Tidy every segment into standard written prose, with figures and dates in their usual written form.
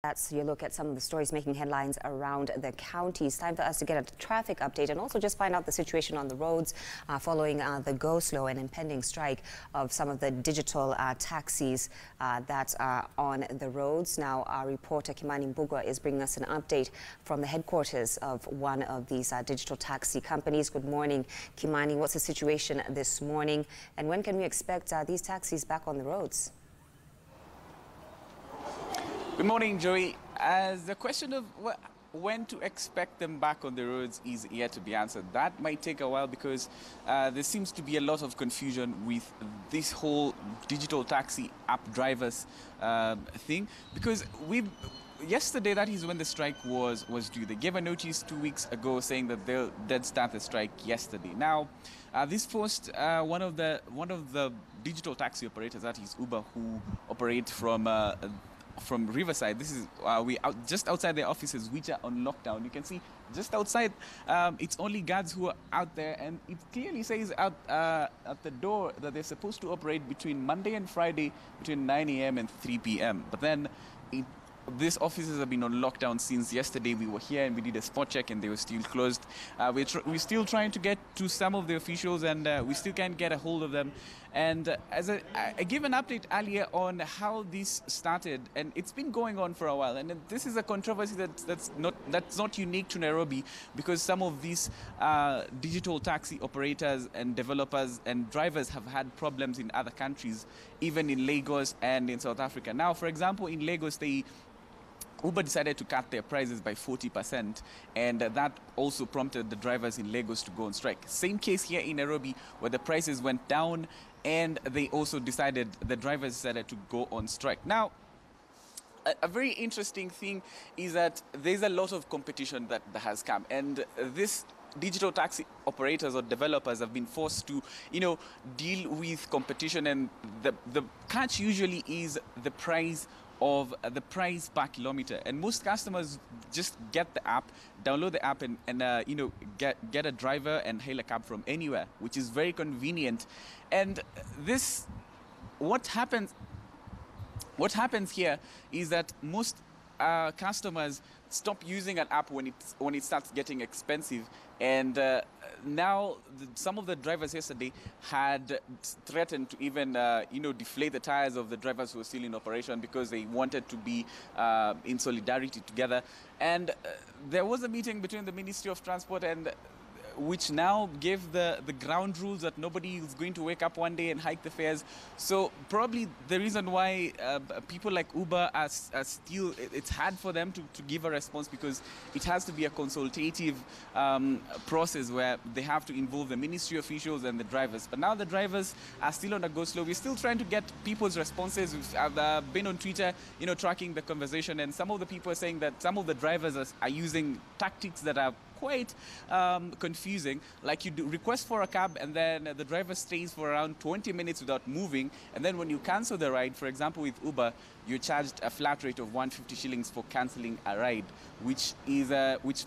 That's your look at some of the stories making headlines around the county. It's time for us to get a traffic update and also just find out the situation on the roads following the go-slow and impending strike of some of the digital taxis that are on the roads. Now, our reporter Kimani Mbugwa is bringing us an update from the headquarters of one of these digital taxi companies. Good morning, Kimani. What's the situation this morning, and when can we expect these taxis back on the roads? Good morning, Joey. As the question of when to expect them back on the roads is yet to be answered. That might take a while because there seems to be a lot of confusion with this whole digital taxi app drivers thing. Because yesterday, that is when the strike was due. They gave a notice 2 weeks ago saying that they'd start the strike yesterday. Now, this forced one of the digital taxi operators, that is Uber, who operate from Riverside. This is just outside their offices, which are on lockdown. You can see just outside, it's only guards who are out there, and it clearly says out at the door that they're supposed to operate between Monday and Friday between 9 a.m. and 3 p.m. But then these offices have been on lockdown since yesterday. We were here and we did a spot check and they were still closed. We're still trying to get to some of the officials, and we still can't get a hold of them. And as I gave an update earlier on how this started, and it's been going on for a while. And this is a controversy that's not unique to Nairobi, because some of these digital taxi operators and developers and drivers have had problems in other countries, even in Lagos and in South Africa. Now, for example, in Lagos, Uber decided to cut their prices by 40%, and that also prompted the drivers in Lagos to go on strike. Same case here in Nairobi, where the prices went down, and the drivers decided to go on strike. Now, a very interesting thing is that there's a lot of competition that has come, and this digital taxi operators or developers have been forced to, deal with competition, and the catch usually is the price per kilometer. And most customers just get the app, download the app, and get a driver and hail a cab from anywhere, which is very convenient. And what happens here is that most customers stop using an app when it starts getting expensive. And now some of the drivers yesterday had threatened to even deflate the tires of the drivers who were still in operation, because they wanted to be in solidarity together. And there was a meeting between the Ministry of Transport and which now gave the ground rules that nobody is going to wake up one day and hike the fares. So probably the reason why people like Uber are still, it's hard for them to give a response, because it has to be a consultative process where they have to involve the ministry officials and the drivers. But now the drivers are still on a go slow. We're still trying to get people's responses. I've been on Twitter, tracking the conversation, and some of the people are saying that some of the drivers are using tactics that are quite confusing. Like, you do request for a cab, and then the driver stays for around 20 minutes without moving, and then when you cancel the ride, for example with Uber, you're charged a flat rate of 150 shillings for cancelling a ride, which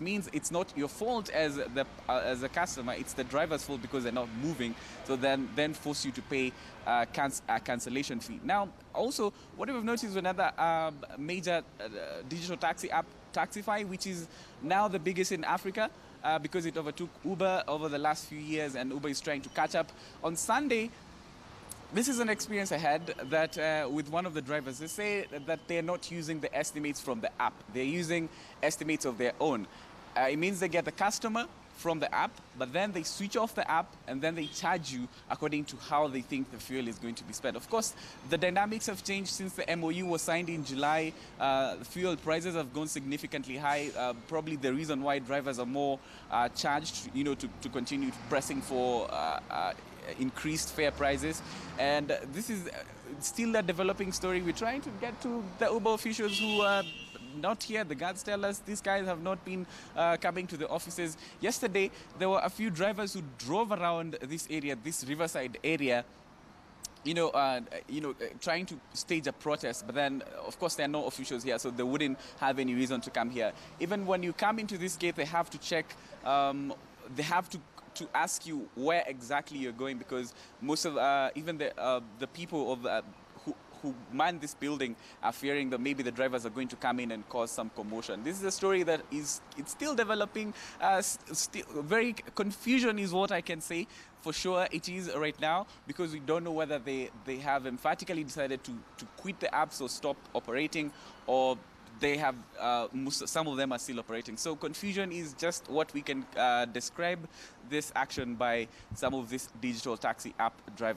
means it's not your fault as a customer, it's the driver's fault because they're not moving. So then force you to pay a cancellation fee. Now, also, what we've noticed is another major digital taxi app, Taxify, which is now the biggest in Africa, because it overtook Uber over the last few years, and Uber is trying to catch up. On Sunday, this is an experience I had that with one of the drivers. They say that they're not using the estimates from the app. They're using estimates of their own. It means they get the customer from the app, but then they switch off the app, and then they charge you according to how they think the fuel is going to be spent. Of course, the dynamics have changed since the MOU was signed in July. Fuel prices have gone significantly high. Probably the reason why drivers are more charged, to continue pressing for increased fare prices. And this is still a developing story. We're trying to get to the Uber officials who are not here. The guards tell us these guys have not been coming to the offices. Yesterday, there were a few drivers who drove around this area, this Riverside area, trying to stage a protest. But then, of course, there are no officials here, so they wouldn't have any reason to come here. Even when you come into this gate, they have to check, they have to ask you where exactly you're going, because most of even the people of who man this building are fearing that maybe the drivers are going to come in and cause some commotion. This is a story that it's still developing. Very confusion is what I can say. For sure it is right now, because we don't know whether they have emphatically decided to quit the apps or stop operating, or they have some of them are still operating. So confusion is just what we can describe this action by some of these digital taxi app drivers.